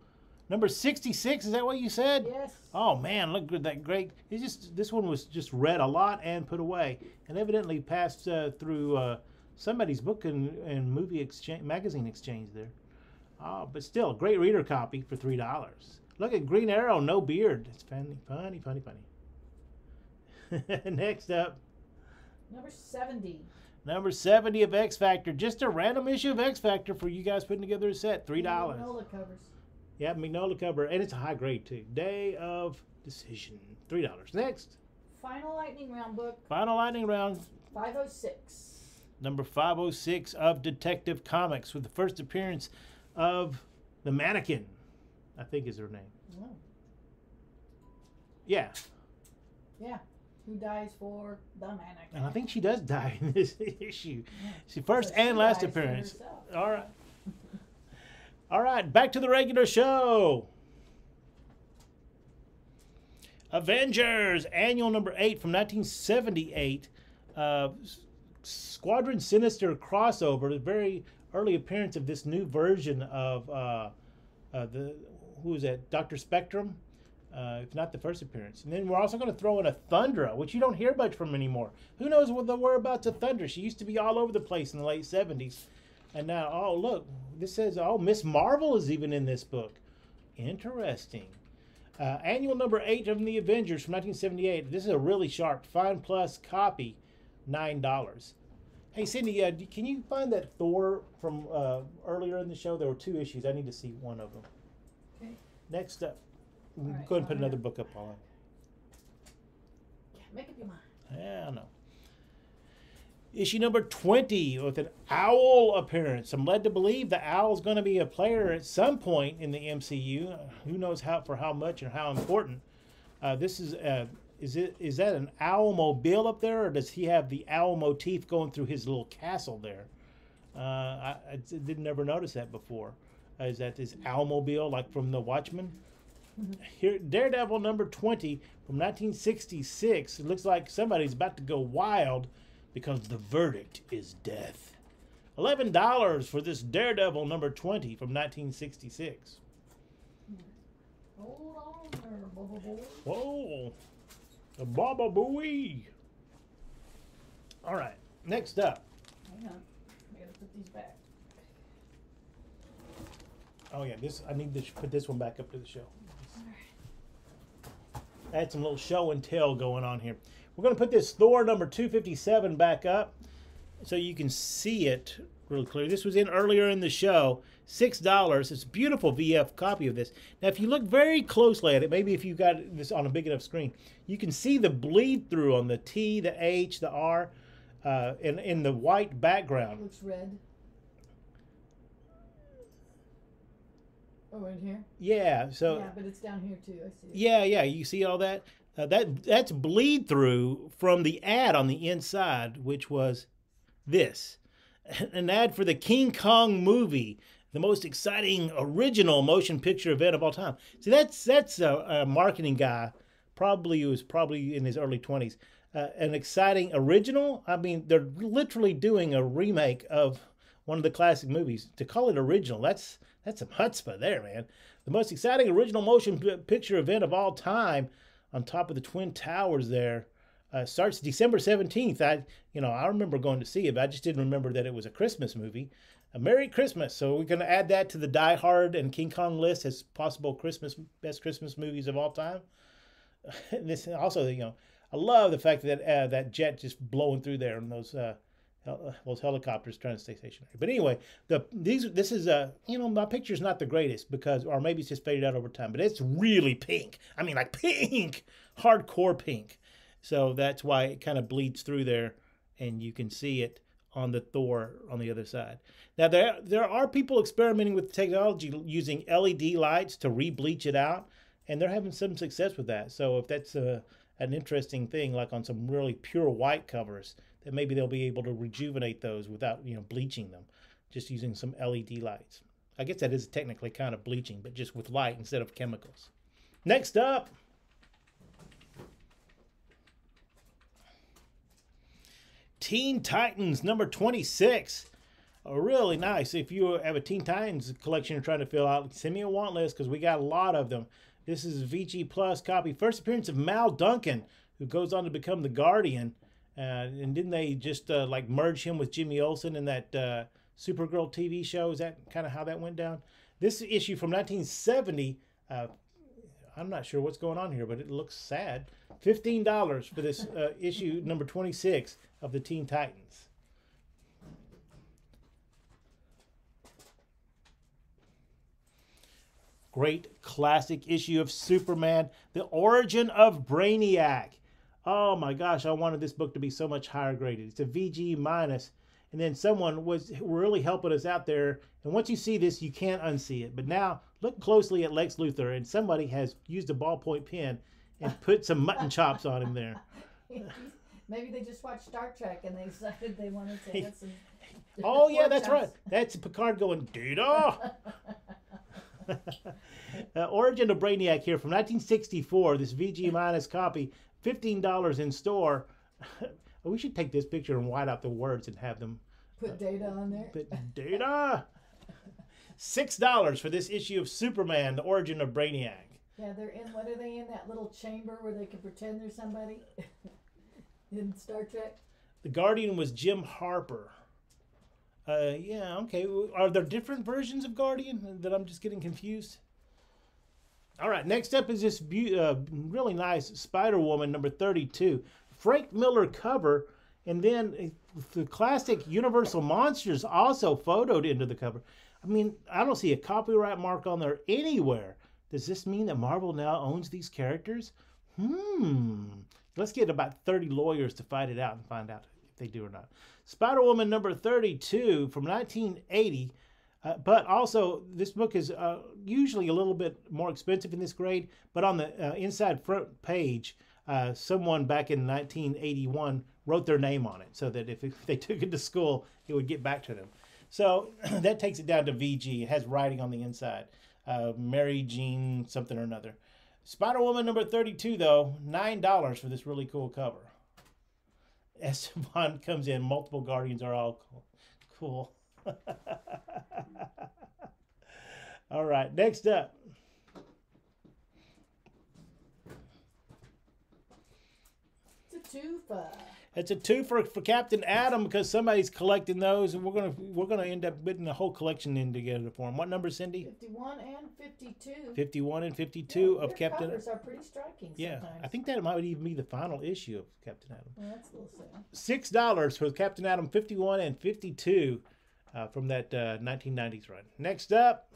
[SPEAKER 1] Number 66, is that what you said?
[SPEAKER 2] Yes.
[SPEAKER 1] Oh man, look at that great. This one was just read a lot and put away, and evidently passed through somebody's book and movie exchange, magazine exchange there. But still, great reader copy for $3. Look at Green Arrow, no beard. It's funny. Next up.
[SPEAKER 2] Number 70.
[SPEAKER 1] Number 70 of X Factor. Just a random issue of X Factor for you guys putting together a set. $3.
[SPEAKER 2] Magnolia covers.
[SPEAKER 1] Yeah, Magnolia cover, and it's a high grade too. Day of Decision, $3. Next.
[SPEAKER 2] Final Lightning Round book.
[SPEAKER 1] Final Lightning Round.
[SPEAKER 2] 506.
[SPEAKER 1] Number 506 of Detective Comics with the first appearance of the Mannequin, I think is her name.
[SPEAKER 2] Oh.
[SPEAKER 1] Yeah.
[SPEAKER 2] Yeah. Who dies for the Mannequin?
[SPEAKER 1] And I think she does die in this issue.
[SPEAKER 2] Yeah.
[SPEAKER 1] She first
[SPEAKER 2] So
[SPEAKER 1] and
[SPEAKER 2] she
[SPEAKER 1] last
[SPEAKER 2] dies for
[SPEAKER 1] appearance.
[SPEAKER 2] herself.
[SPEAKER 1] All right. All right, back to the regular show. Avengers Annual number 8 from 1978. Squadron Sinister crossover, the very early appearance of this new version of who is that? Dr. Spectrum, if not the first appearance. And then we're also going to throw in a Thundra, which you don't hear much from anymore. Who knows what the whereabouts of Thundra? She used to be all over the place in the late 70s. And now, oh, look, this says, oh, Miss Marvel is even in this book. Interesting. Annual number 8 of the Avengers from 1978. This is a really sharp Fine Plus copy, $9. Hey, Cindy, can you find that Thor from earlier in the show? There were 2 issues. I need to see one of them.
[SPEAKER 2] Okay.
[SPEAKER 1] Next up,
[SPEAKER 2] All right,
[SPEAKER 1] go ahead and put another book up on.
[SPEAKER 2] Yeah, make up your mind.
[SPEAKER 1] Yeah, I know. Issue number 20 with an owl appearance. I'm led to believe the owl is going to be a player at some point in the MCU. Who knows how much and how important. This is that an owl mobile up there, or does he have the owl motif going through his little castle there? I didn't ever notice that before. Is that his owl mobile like from the Watchmen? Here, Daredevil number 20 from 1966. It looks like somebody's about to go wild, because the verdict is death. $11 for this Daredevil number 20 from 1966.
[SPEAKER 2] Hold on there, Bubba Boy.
[SPEAKER 1] Whoa. The Baba Booey. All right. Next up.
[SPEAKER 2] Hang on. I gotta put these back.
[SPEAKER 1] Oh, yeah. I need to put this one back up to the show. I had some little show and tell going on here. We're going to put this Thor number 257 back up so you can see it really clear. This was in earlier in the show. $6. It's a beautiful VF copy of this. Now, if you look very closely at it, maybe if you've got this on a big enough screen, you can see the bleed through on the T, the H, the R, in the white background.
[SPEAKER 2] Looks red. Oh, in here?
[SPEAKER 1] Yeah. So.
[SPEAKER 2] Yeah, but it's down here too. I see it.
[SPEAKER 1] Yeah. You see all that? That's bleed through from the ad on the inside, which was this. An ad for the King Kong movie, the most exciting original motion picture event of all time. See, that's a marketing guy, probably in his early 20s. An exciting original. I mean, they're literally doing a remake of one of the classic movies. To call it original, that's some chutzpah there, man. The most exciting original motion picture event of all time, on top of the Twin Towers there. Starts December 17th. I remember going to see it, but I just didn't remember that it was a Christmas movie. A Merry Christmas. So we're going to add that to the Die Hard and King Kong list as possible best Christmas movies of all time. This also, I love the fact that that jet just blowing through there and those helicopters trying to stay stationary. But anyway, this is my picture's not the greatest or maybe it's just faded out over time, but it's really pink. I mean, like pink, hardcore pink. So that's why it kind of bleeds through there, and you can see it on the Thor on the other side. Now there are people experimenting with technology using LED lights to re-bleach it out, and they're having some success with that. So if that's an interesting thing, like on some really pure white covers, that maybe they'll be able to rejuvenate those without bleaching them, just using some LED lights. I guess that is technically kind of bleaching, but just with light instead of chemicals. Next up, Teen Titans number 26. Really nice. If you have a Teen Titans collection you're trying to fill out, send me a want list because we got a lot of them. This is a VG Plus copy. First appearance of Mal Duncan, who goes on to become the Guardian. And didn't they just merge him with Jimmy Olsen in that Supergirl TV show? Is that kind of how that went down? This issue from 1970, I'm not sure what's going on here, but it looks sad. $15 for this issue number 26 of the Teen Titans. Great classic issue of Superman, The Origin of Brainiac. Oh my gosh, I wanted this book to be so much higher graded. It's a VG minus. And then someone was really helping us out there. And once you see this, you can't unsee it. But now look closely at Lex Luthor, and somebody has used a ballpoint pen and put some mutton chops on him there.
[SPEAKER 2] Maybe they just watched Star Trek and they decided they wanted to add some.
[SPEAKER 1] Oh yeah, that's right. That's Picard going, Data. Origin of Brainiac here from 1964. This VG minus copy. $15 in store. We should take this picture and white out the words and have them
[SPEAKER 2] put data on there.
[SPEAKER 1] Put data. $6 for this issue of Superman, The Origin of Brainiac.
[SPEAKER 2] Yeah, they're in. What are they in, that little chamber where they can pretend they're somebody in Star Trek?
[SPEAKER 1] The Guardian was Jim Harper. Yeah, okay. Are there different versions of Guardian that I'm just getting confused? All right, next up is this really nice Spider-Woman number 32. Frank Miller cover, and then the classic Universal Monsters also photoed into the cover. I mean, I don't see a copyright mark on there anywhere. Does this mean that Marvel now owns these characters? Let's get about 30 lawyers to fight it out and find out if they do or not. Spider-Woman number 32 from 1980. But also, this book is usually a little bit more expensive in this grade. But on the inside front page, someone back in 1981 wrote their name on it so that if they took it to school, it would get back to them. So that takes it down to VG. It has writing on the inside. Mary Jean something or another. Spider-Woman number 32, though, $9 for this really cool cover. Esteban comes in. Multiple Guardians are all cool. All right, next up.
[SPEAKER 2] It's a twofer.
[SPEAKER 1] It's a twofer for Captain Atom because somebody's collecting those, and we're gonna end up putting the whole collection in together for him. What number, Cindy?
[SPEAKER 2] 51 and 52.
[SPEAKER 1] 51 and 52 of Captain.
[SPEAKER 2] Covers are pretty striking.
[SPEAKER 1] Yeah,
[SPEAKER 2] sometimes.
[SPEAKER 1] I think that might even be the final issue of Captain Atom.
[SPEAKER 2] Well, that's a little sad.
[SPEAKER 1] $6 for Captain Atom 51 and 52 from that 1990s run. Next up.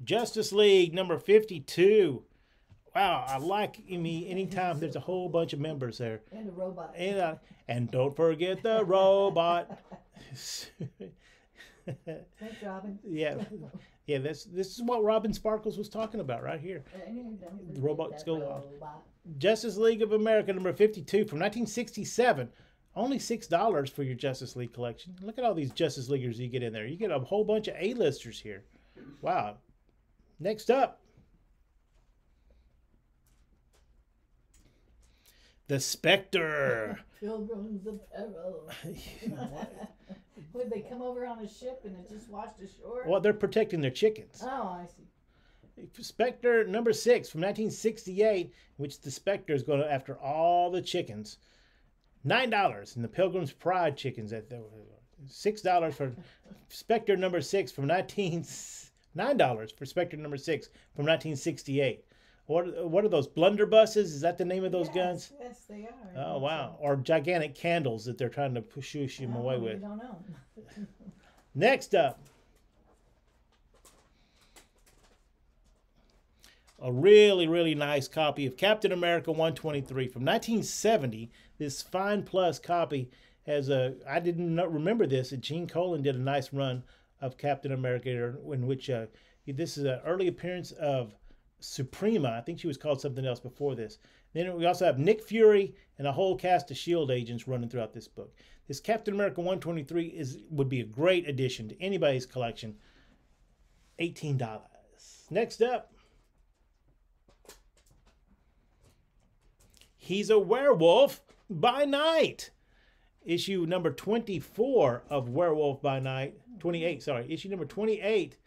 [SPEAKER 1] Justice League number 52. Wow, I like me anytime there's a whole bunch of members there.
[SPEAKER 2] And a robot.
[SPEAKER 1] And don't forget the robot.
[SPEAKER 2] Thanks, Robin.
[SPEAKER 1] Yeah. Yeah, this is what Robin Sparkles was talking about right here. The robots go off. Justice League of America number 52 from 1967. Only $6 for your Justice League collection. Look at all these Justice Leaguers you get in there. You get a whole bunch of A-listers here. Wow. Next up. The Spectre.
[SPEAKER 2] Pilgrims of Peril. Would they come over on a ship and it just washed ashore?
[SPEAKER 1] Well, they're protecting their chickens.
[SPEAKER 2] Oh, I see.
[SPEAKER 1] Spectre number 6 from 1968, which the Spectre is going after all the chickens. $9 in the Pilgrim's Pride chickens. $6 for Spectre number 6 from $9 for Spectre number 6 from 1968. What are those blunderbusses? Is that the name of those guns?
[SPEAKER 2] Yes, they are.
[SPEAKER 1] Oh wow! Or gigantic candles that they're trying to push him away with.
[SPEAKER 2] I don't know.
[SPEAKER 1] Next up, a really nice copy of Captain America 123 from 1970. This fine plus copy has I didn't remember this. Gene Colan did a nice run of Captain America in which this is an early appearance of Suprema. I think she was called something else before this. Then we also have Nick Fury and a whole cast of S.H.I.E.L.D. agents running throughout this book. This Captain America 123 would be a great addition to anybody's collection. $18. Next up. He's a Werewolf by Night. Issue number 24 of Werewolf by Night. 28, sorry. Issue number 28.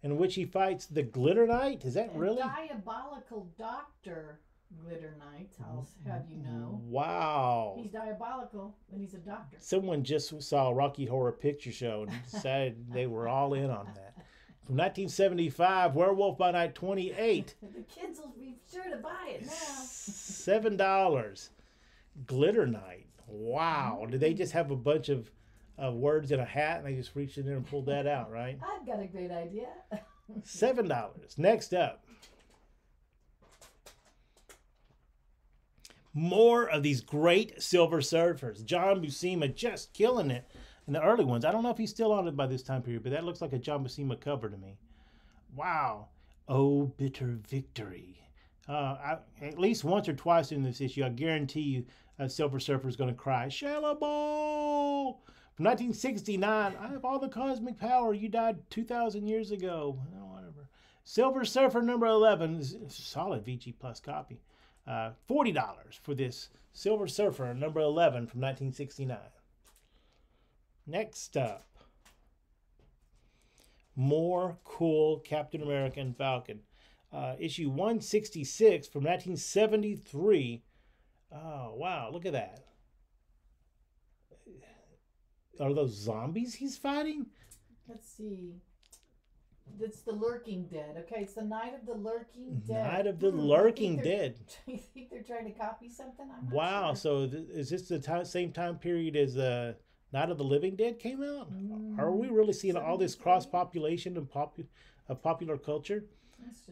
[SPEAKER 1] In which he fights the Glitter Knight? Is that really?
[SPEAKER 2] Diabolical Doctor Glitter Knight, I'll have you know.
[SPEAKER 1] Wow.
[SPEAKER 2] He's diabolical, and he's a doctor.
[SPEAKER 1] Someone just saw Rocky Horror Picture Show and decided they were all in on that. From 1975, Werewolf by Night 28.
[SPEAKER 2] The kids will be sure to buy it now.
[SPEAKER 1] $7. Glitter Knight. Wow. Did they just have a bunch of words in a hat and they just reached in there and pulled that out, right?
[SPEAKER 2] I've got a great idea.
[SPEAKER 1] $7. Next up. More of these great Silver Surfers. John Buscema just killing it in the early ones. I don't know if he's still on it by this time period, but that looks like a John Buscema cover to me. Wow. Oh, bitter victory. At least once or twice in this issue, I guarantee you a Silver Surfer is going to cry, Shellable! From 1969, I have all the cosmic power. You died 2,000 years ago. Oh, whatever. Silver Surfer number 11. Solid VG Plus copy. $40 for this Silver Surfer number 11 from 1969. Next up. More cool Captain America and Falcon. Issue 166 from 1973. Oh, wow, look at that. Are those zombies he's fighting?
[SPEAKER 2] Let's see. It's the Lurking Dead. Okay, it's the Night of the Lurking Dead.
[SPEAKER 1] Night of the Lurking Dead.
[SPEAKER 2] You think they're trying to copy something? I'm not
[SPEAKER 1] Wow,
[SPEAKER 2] sure.
[SPEAKER 1] so is this the same time period as Night of the Living Dead came out? Are we really seeing all this cross-population of popular culture?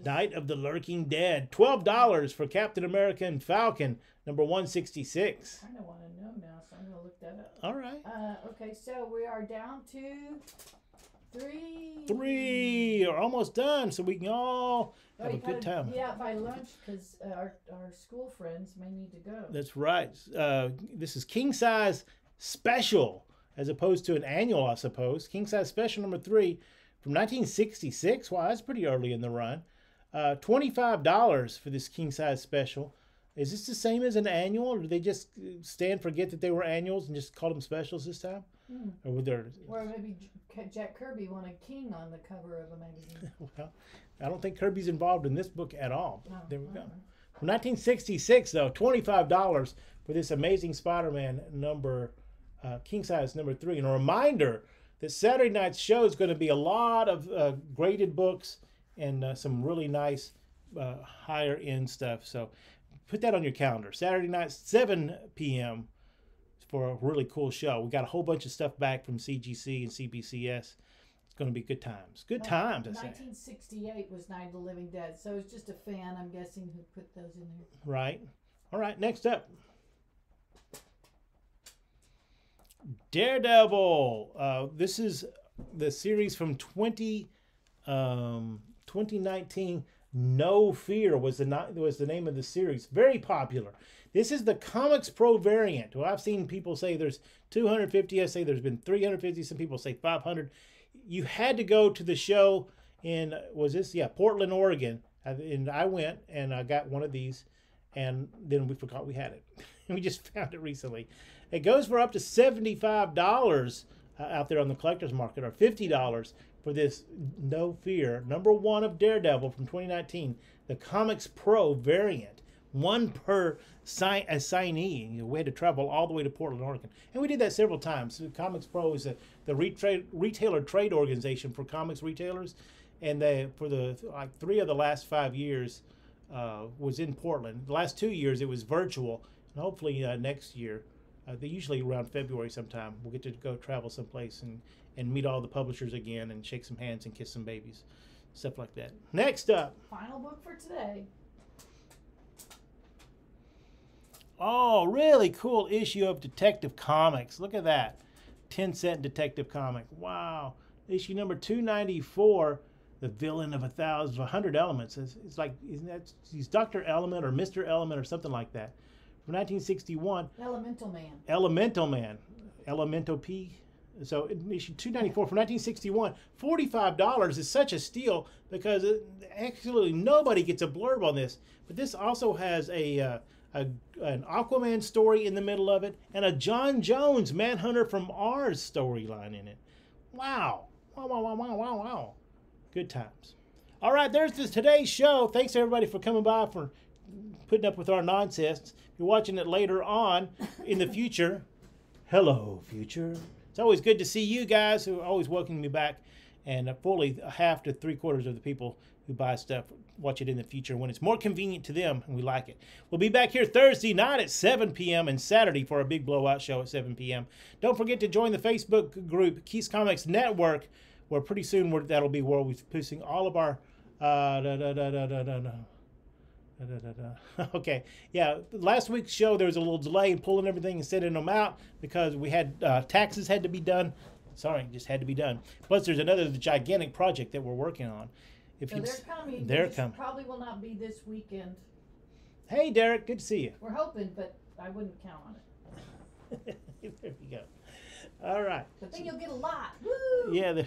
[SPEAKER 1] Night of the Lurking Dead. $12 for Captain America and Falcon, number 166.
[SPEAKER 2] I kind of want to know now, so I'm going to look that up.
[SPEAKER 1] All right.
[SPEAKER 2] Okay, so we are down to 3.
[SPEAKER 1] 3 are almost done, so we can all have a good time.
[SPEAKER 2] Yeah, by lunch, because our school friends may need to go.
[SPEAKER 1] That's right. This is King Size Special, as opposed to an annual, I suppose. King Size Special number 3 from 1966. Wow, that's pretty early in the run. $25 for this King Size Special. Is this the same as an annual, or did they just forget that they were annuals and just call them specials this time? Or would there?
[SPEAKER 2] Or maybe Jack Kirby wanted King on the cover of a magazine.
[SPEAKER 1] Well, I don't think Kirby's involved in this book at all.
[SPEAKER 2] No,
[SPEAKER 1] There we go. From 1966, though, $25 for this Amazing Spider-Man number, King Size number 3. And a reminder that Saturday night's show is going to be a lot of graded books and some really nice higher end stuff. So put that on your calendar. Saturday night, 7 p.m. for a really cool show. We got a whole bunch of stuff back from CGC and CBCS. It's going to be good times. Good times, I say.
[SPEAKER 2] 1968 was Night of the Living Dead, so it's just a fan, I'm guessing, who put those in there.
[SPEAKER 1] Right. All right, next up. Daredevil. This is the series from 2019. No Fear was the name of the series. Very popular. This is the Comics Pro variant. Well, I've seen people say there's 250. I say there's been 350. Some people say 500. You had to go to the show in, Portland, Oregon. And I went and I got one of these, and then we forgot we had it. We just found it recently. It goes for up to $75 out there on the collector's market, or $50 for this No Fear, number 1 of Daredevil from 2019, the Comics Pro variant. 1 per assignee. We had to travel all the way to Portland, Oregon. And we did that several times. Comics Pro is the retailer trade organization for comics retailers. And for 3 of the last 5 years was in Portland. The last 2 years it was virtual. And hopefully next year, they usually around February sometime, we'll get to go travel someplace and meet all the publishers again and shake some hands and kiss some babies. Stuff like that. Next up.
[SPEAKER 2] Final book for today.
[SPEAKER 1] Oh, really cool issue of Detective Comics. Look at that. 10-cent Detective Comic. Wow. Issue number 294, The Villain of 100 Elements. It's like, he's Dr. Element or Mr. Element or something like that. From 1961.
[SPEAKER 2] Elemental Man.
[SPEAKER 1] Elemental Man. Elemento P. So issue 294 from 1961. $45 is such a steal because actually nobody gets a blurb on this. But this also has an Aquaman story in the middle of it and a John Jones Manhunter from Mars storyline in it. Wow. Wow, wow, wow, wow, wow, wow. Good times. All right, there's today's show. Thanks, everybody, for coming by, for putting up with our nonsense. If you're watching it later on in the future, hello, future. It's always good to see you guys who are always welcoming me back. And fully half to 3/4 of the people who buy stuff watch it in the future when it's more convenient to them, and we like it. We'll be back here Thursday night at 7 p.m. and Saturday for a big blowout show at 7 p.m. Don't forget to join the Facebook group, Keys Comics Network, where pretty soon that'll be where we're posting all of our... Okay, yeah, last week's show there was a little delay in pulling everything and sending them out because we had taxes had to be done. Sorry, just had to be done. Plus there's another gigantic project that we're working on.
[SPEAKER 2] They're coming.
[SPEAKER 1] They're coming.
[SPEAKER 2] Probably will not be this weekend.
[SPEAKER 1] Hey Derek, good to see you.
[SPEAKER 2] We're hoping, but I wouldn't count on it.
[SPEAKER 1] There you go. All right.
[SPEAKER 2] But then you'll get a lot. Woo!
[SPEAKER 1] Yeah,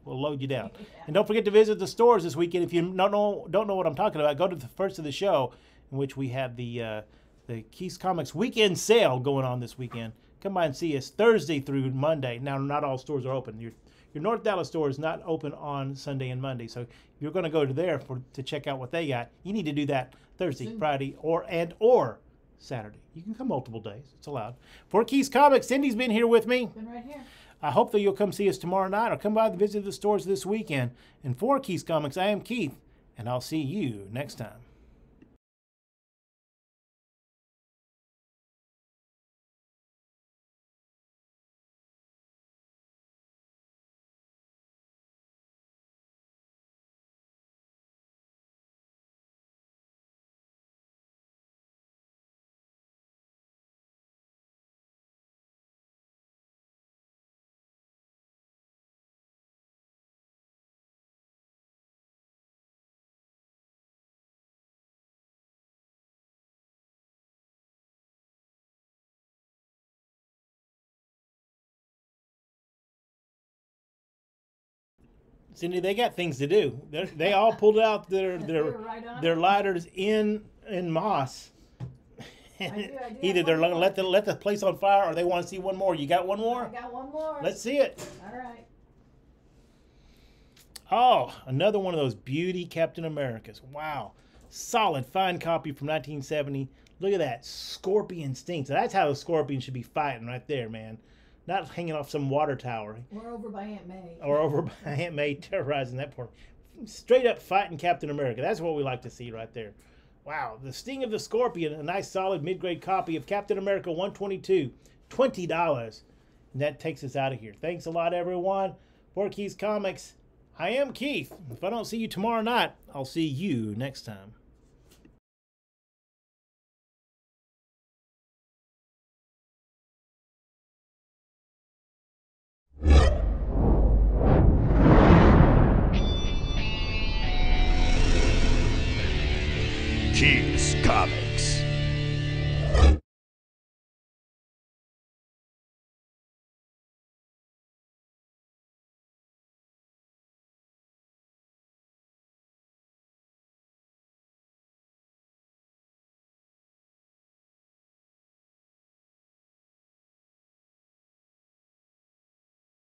[SPEAKER 1] we'll load you down. Yeah. And don't forget to visit the stores this weekend. If you don't know what I'm talking about, go to the first of the show, in which we have the Keys Comics weekend sale going on this weekend. Come by and see us Thursday through Monday. Now, not all stores are open. Your North Dallas store is not open on Sunday and Monday. So if you're going to go to there to check out what they got, you need to do that Thursday, Friday, or Saturday. You can come multiple days. It's allowed. For Keith's Comics, Cindy's been here with me.
[SPEAKER 2] Been right here.
[SPEAKER 1] I hope that you'll come see us tomorrow night or come by and visit the stores this weekend. And for Keith's Comics, I am Keith, and I'll see you next time. Cindy, they got things to do. They all pulled out their lighters in moss.
[SPEAKER 2] I do
[SPEAKER 1] Either they're gonna let the place on fire, or they want to see one more. You got one more?
[SPEAKER 2] I got one more.
[SPEAKER 1] Let's see it.
[SPEAKER 2] All right.
[SPEAKER 1] Oh, another one of those beauty Captain Americas. Wow, solid, fine copy from 1970. Look at that, Scorpion stinks. That's how a scorpion should be fighting right there, man. Not hanging off some water tower.
[SPEAKER 2] We're over by Aunt May.
[SPEAKER 1] Or over by Aunt May terrorizing that poor. Straight up fighting Captain America. That's what we like to see right there. Wow. The Sting of the Scorpion. A nice solid mid-grade copy of Captain America 122. $20. And that takes us out of here. Thanks a lot, everyone. For Keith's Comics, I am Keith. If I don't see you tomorrow night, I'll see you next time.
[SPEAKER 3] Keith's Comics.